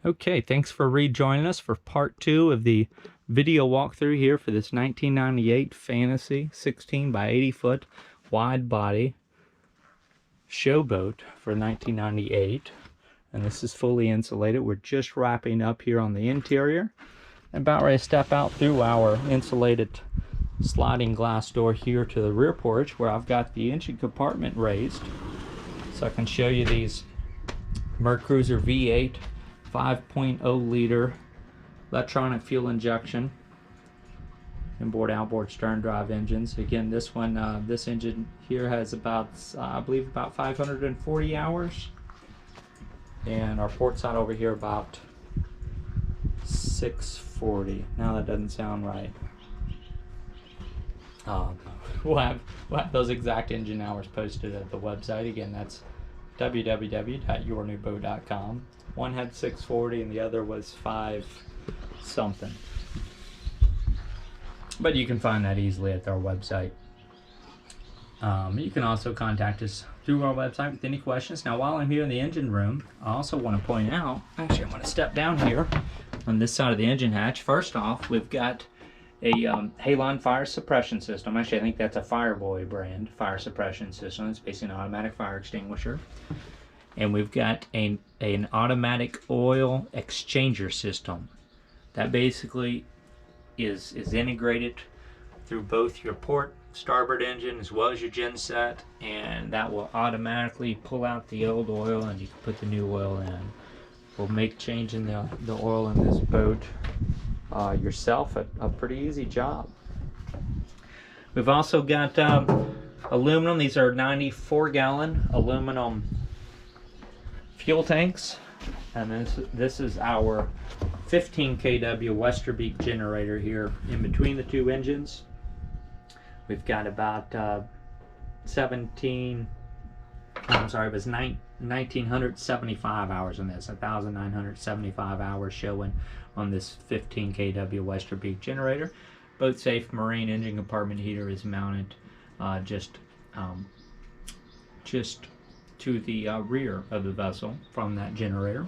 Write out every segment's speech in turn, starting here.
Okay, thanks for rejoining us for part 2 of the video walkthrough here for this 1998 Fantasy 16 by 80 foot wide body showboat for 1998. And this is fully insulated. We're just wrapping up here on the interior. About ready to step out through our insulated sliding glass door here to the rear porch where I've got the engine compartment raised. So I can show you these MerCruiser V8 5.0 liter electronic fuel injection inboard outboard stern drive engines. Again, this one this engine here has about I believe about 540 hours, and our port side over here about 640. Now that doesn't sound right. We'll have those exact engine hours posted at the website. Again, that's www.yournewboat.com. One had 640 and the other was 5 something. But you can find that easily at our website. You can also contact us through our website with any questions. Now, while I'm here in the engine room, I also want to point out, actually I'm going to step down here on this side of the engine hatch. First off, we've got a Halon fire suppression system. Actually, I think that's a Fireboy brand fire suppression system. It's basically an automatic fire extinguisher. And we've got an automatic oil exchanger system that basically is integrated through both your port starboard engine as well as your genset, and that will automatically pull out the old oil and you can put the new oil in. We'll make changing the oil in this boat yourself a pretty easy job. We've also got aluminum. These are 94-gallon aluminum fuel tanks, and this is our 15 kW Westerbeke generator here in between the two engines. We've got about 1975 hours on this, 1,975 hours showing on this 15 kW Westerbeke generator. Boat safe marine engine compartment heater is mounted just to the rear of the vessel from that generator.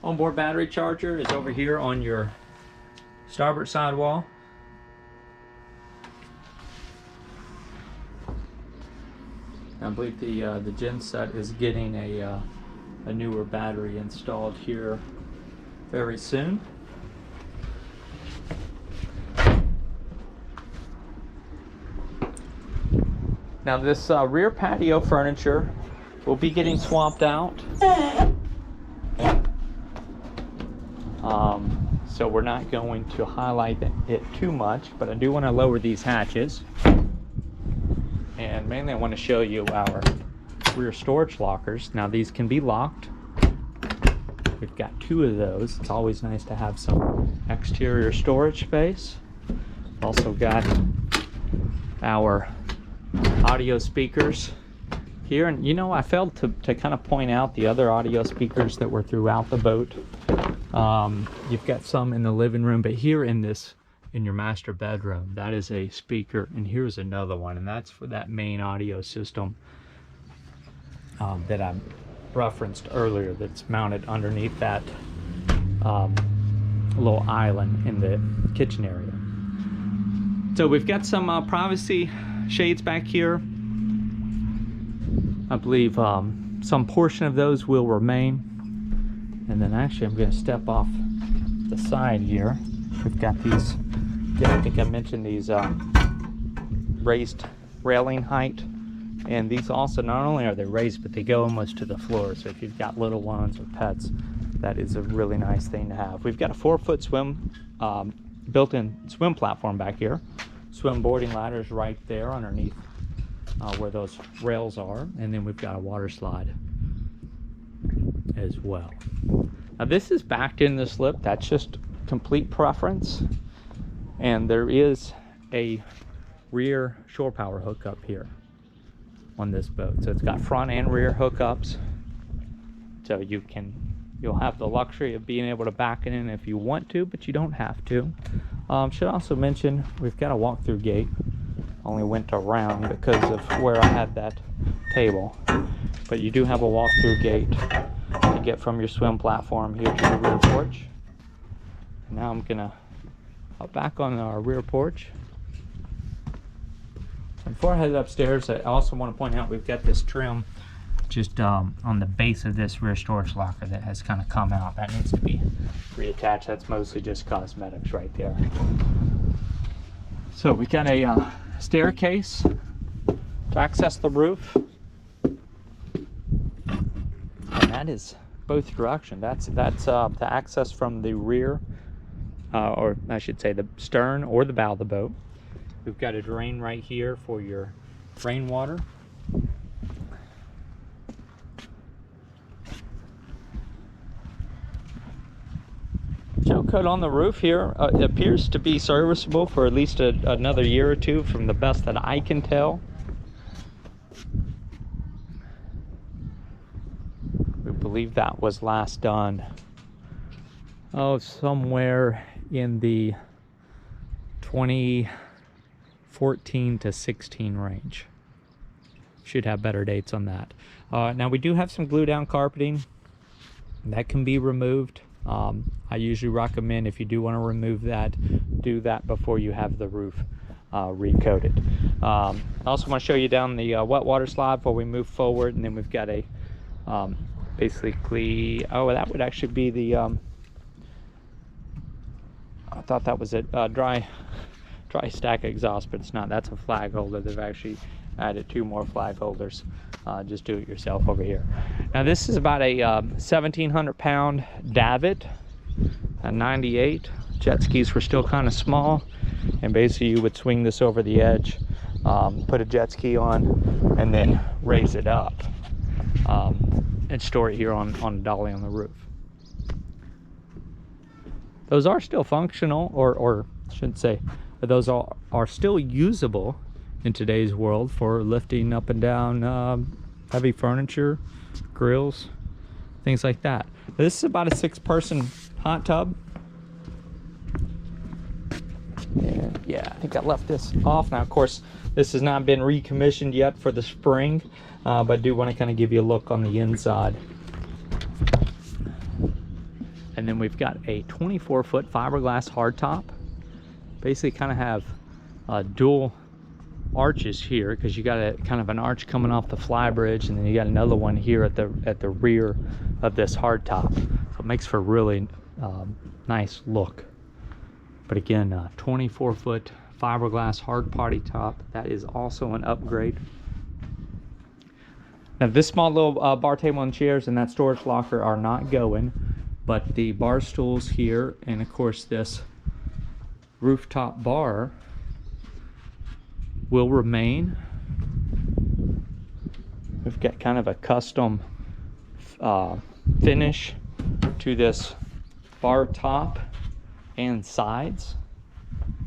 Onboard battery charger is over here on your starboard sidewall. I believe the genset is getting a newer battery installed here very soon. Now this rear patio furniture will be getting swapped out. So we're not going to highlight it too much, but I do want to lower these hatches. And mainly I want to show you our rear storage lockers. Now these can be locked. We've got 2 of those. It's always nice to have some exterior storage space. Also got our audio speakers here, and you know, I failed to kind of point out the other audio speakers that were throughout the boat. You've got some in the living room, but here in your master bedroom, that is a speaker, and here's another one, and that's for that main audio system that I referenced earlier, that's mounted underneath that little island in the kitchen area. So we've got some privacy shades back here. I believe some portion of those will remain. And then actually I'm going to step off the side here. We've got these, I think I mentioned these raised railing height. And these also, not only are they raised, but they go almost to the floor. So if you've got little ones or pets, that is a really nice thing to have. We've got a 4-foot swim, built-in swim platform back here. Swim boarding ladders right there underneath where those rails are, and then we've got a water slide as well. Now this is backed in the slip. That's just complete preference, and there is a rear shore power hookup here on this boat. So it's got front and rear hookups, so you'll have the luxury of being able to back it in if you want to, but you don't have to. Should also mention we've got a walk-through gate. Only went around because of where I had that table. But you do have a walk-through gate to get from your swim platform here to the rear porch. Now I'm gonna hop back on our rear porch. And before I head upstairs, I also want to point out we've got this trim just on the base of this rear storage locker that has kind of come out. That needs to be reattached. That's mostly just cosmetics right there. So we got a staircase to access the roof, and that is both direction. That's to access from the rear, or I should say the stern or the bow of the boat. We've got a drain right here for your rainwater. Gel coat on the roof here appears to be serviceable for at least another year or two, from the best that I can tell. We believe that was last done, somewhere in the 2014 to 16 range. Should have better dates on that. Now we do have some glue down carpeting that can be removed. I usually recommend, if you do want to remove that, do that before you have the roof recoated. I also want to show you down the wet water slide before we move forward, and then we've got a basically, that would actually be the I thought that was a dry stack exhaust, but it's not. That's a flag holder. They've actually added 2 more flag holders. Just do it yourself over here. Now this is about a 1,700 pound davit, a 98. Jet skis were still kind of small, and basically you would swing this over the edge, put a jet ski on, and then raise it up and store it here on a dolly on the roof. Those are still functional, or I shouldn't say, but those are still usable in today's world for lifting up and down heavy furniture, grills, things like that. This is about a 6-person hot tub. And yeah, I think I left this off. Now, of course, this has not been recommissioned yet for the spring, but I do want to kind of give you a look on the inside. And then we've got a 24-foot fiberglass hardtop. Basically kind of have dual arches here, because you got a kind of an arch coming off the Flybridge, and then you got another one here at the rear of this hardtop. So it makes for a really nice look. But again, 24-foot fiberglass hard party top. That is also an upgrade. Now this small little bar table and chairs and that storage locker are not going, but the bar stools here, and of course this rooftop bar, will remain. We've got kind of a custom finish to this bar top and sides.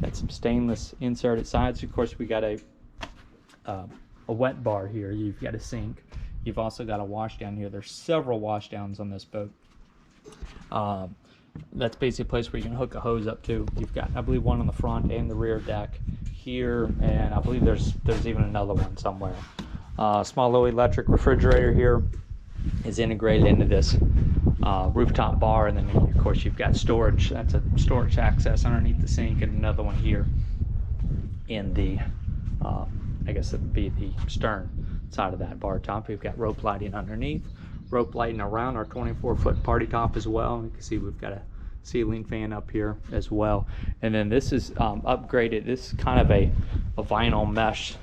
Got some stainless inserted sides. Of course, we got a wet bar here. You've got a sink. You've also got a wash down here. There's several wash downs on this boat. That's basically a place where you can hook a hose up to. You've got, I believe, one on the front and the rear deck here, and I believe there's even another one somewhere. Small little electric refrigerator here is integrated into this rooftop bar, and then of course you've got storage. That's a storage access underneath the sink, and another one here in the I guess it would be the stern side of that bar top. We've got rope lighting underneath, rope lighting around our 24-foot party top as well. You can see we've got a ceiling fan up here as well, and then this is upgraded. This is kind of a vinyl mesh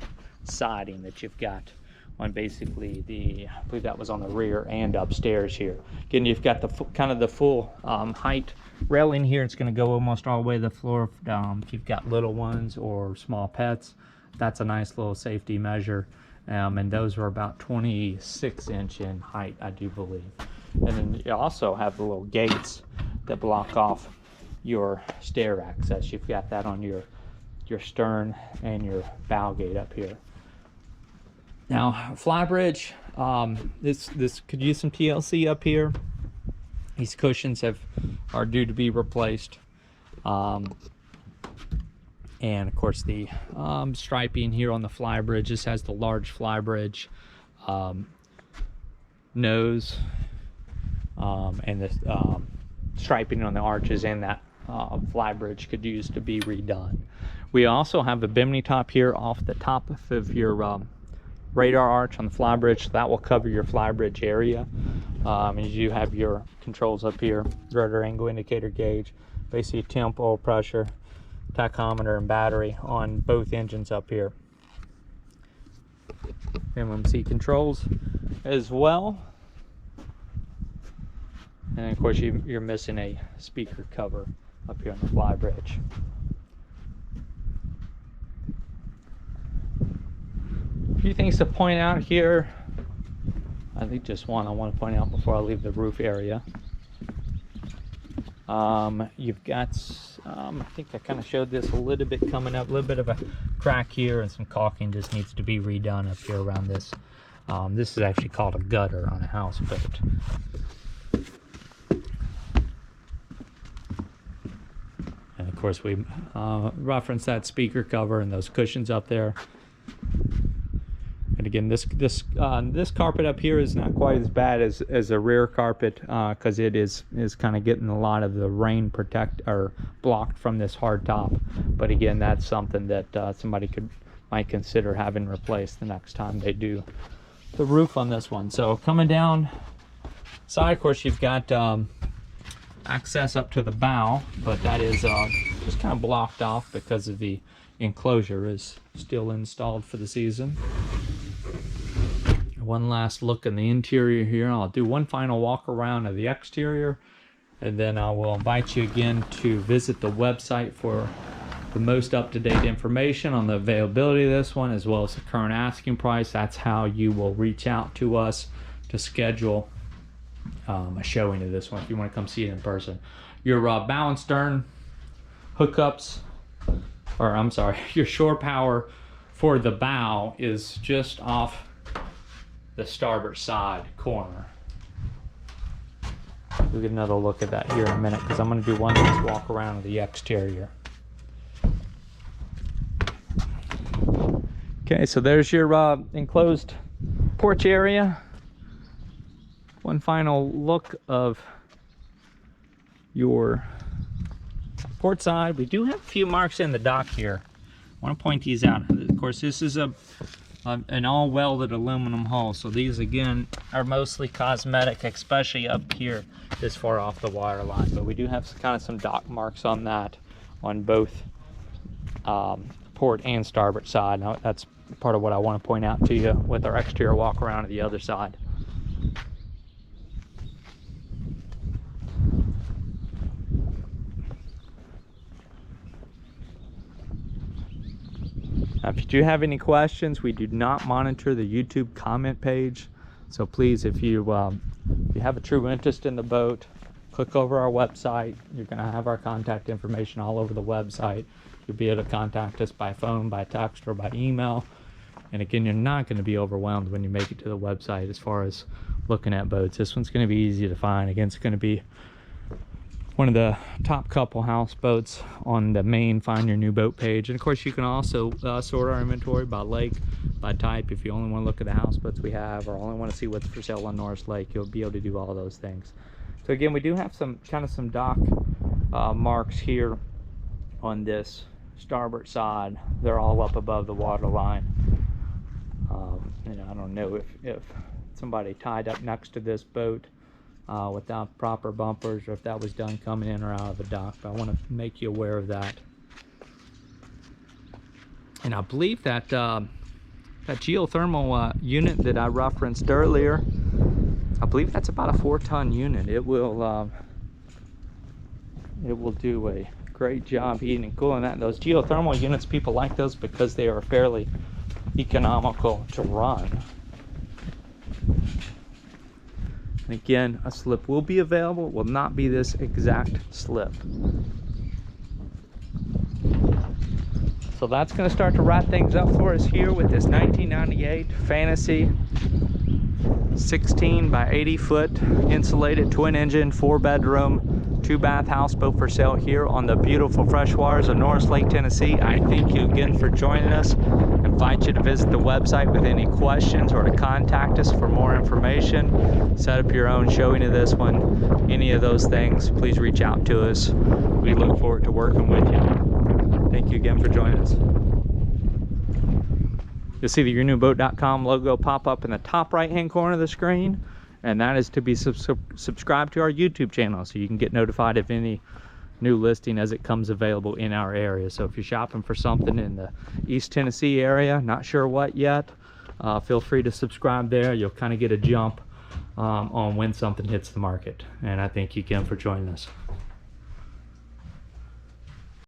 siding that you've got on basically the, I believe that was on the rear and upstairs here. Again, you've got the kind of the full height railing here. It's going to go almost all the way to the floor. If you've got little ones or small pets, that's a nice little safety measure. And those are about 26 inch in height, I do believe. And then you also have the little gates that block off your stair access. You've got that on your stern and your bow gate up here. Now, Flybridge, this could use some TLC up here. These cushions are due to be replaced. And of course the striping here on the Flybridge. This has the large Flybridge nose and the striping on the arches, and that Flybridge could use to be redone. We also have a bimini top here off the top of your radar arch on the Flybridge, so that will cover your Flybridge area. And you have your controls up here, rudder angle indicator gauge, basically temp, oil pressure, tachometer, and battery on both engines up here. MMC controls as well. And of course you're missing a speaker cover up here on the Flybridge. A few things to point out here. I think just one I want to point out before I leave the roof area. You've got, I think I kind of showed this a little bit coming up, a little bit of a crack here, and some caulking just needs to be redone up here around this. This is actually called a gutter on a houseboat. And of course we reference that speaker cover and those cushions up there. And again, this carpet up here is not quite as bad as the rear carpet, because it is kind of getting a lot of the rain blocked from this hard top. But again, that's something that somebody might consider having replaced the next time they do the roof on this one. So coming down side, of course, you've got access up to the bow, but that is just kind of blocked off because of the enclosure is still installed for the season. One last look in the interior here. I'll do one final walk around of the exterior, and then I will invite you again to visit the website for the most up-to-date information on the availability of this one, as well as the current asking price. That's how you will reach out to us to schedule a showing of this one if you want to come see it in person. Your bow and stern hookups, or I'm sorry, your shore power for the bow is just off the starboard side corner. We'll get another look at that here in a minute, because I'm going to do one last walk around of the exterior. Okay, so there's your enclosed porch area. One final look of your port side. We do have a few marks in the dock here. I want to point these out. Of course, this is an all welded aluminum hull, so these again are mostly cosmetic, especially up here this far off the water line. But we do have kind of some dock marks on that on both port and starboard side. Now that's part of what I want to point out to you with our exterior walk around to the other side. Now, if you do have any questions, we do not monitor the YouTube comment page. So please, if you have a true interest in the boat, click over our website. You're going to have our contact information all over the website. You'll be able to contact us by phone, by text, or by email. And again, you're not going to be overwhelmed when you make it to the website as far as looking at boats. This one's going to be easy to find. Again, it's going to be one of the top couple houseboats on the main Find Your New Boat page. And of course, you can also sort our inventory by lake, by type. If you only want to look at the houseboats we have, or only want to see what's for sale on Norris Lake, you'll be able to do all those things. So again, we do have some dock marks here on this starboard side. They're all up above the water line. I don't know if somebody tied up next to this boat without proper bumpers, or if that was done coming in or out of the dock, but I want to make you aware of that. And I believe that that Geo-Thermal unit that I referenced earlier, I believe that's about a 4-ton unit. It will do a great job heating and cooling that. Those Geo-Thermal units, people like those because they are fairly economical to run. And again, a slip will be available. It will not be this exact slip. So that's going to start to wrap things up for us here with this 1998 Fantasy 16 by 80 foot insulated twin engine 4-bedroom 2-bath houseboat for sale here on the beautiful freshwaters of Norris Lake, Tennessee. I thank you again for joining us. I invite you to visit the website with any questions or to contact us for more information. Set up your own showing of this one. Any of those things, please reach out to us. We look forward to working with you. Thank you again for joining us. You'll see the yournewboat.com logo pop up in the top right-hand corner of the screen, and that is to be subscribed to our YouTube channel so you can get notified of any new listing as it comes available in our area. So if you're shopping for something in the East Tennessee area, not sure what yet, feel free to subscribe there. You'll kind of get a jump on when something hits the market. And I thank you again for joining us.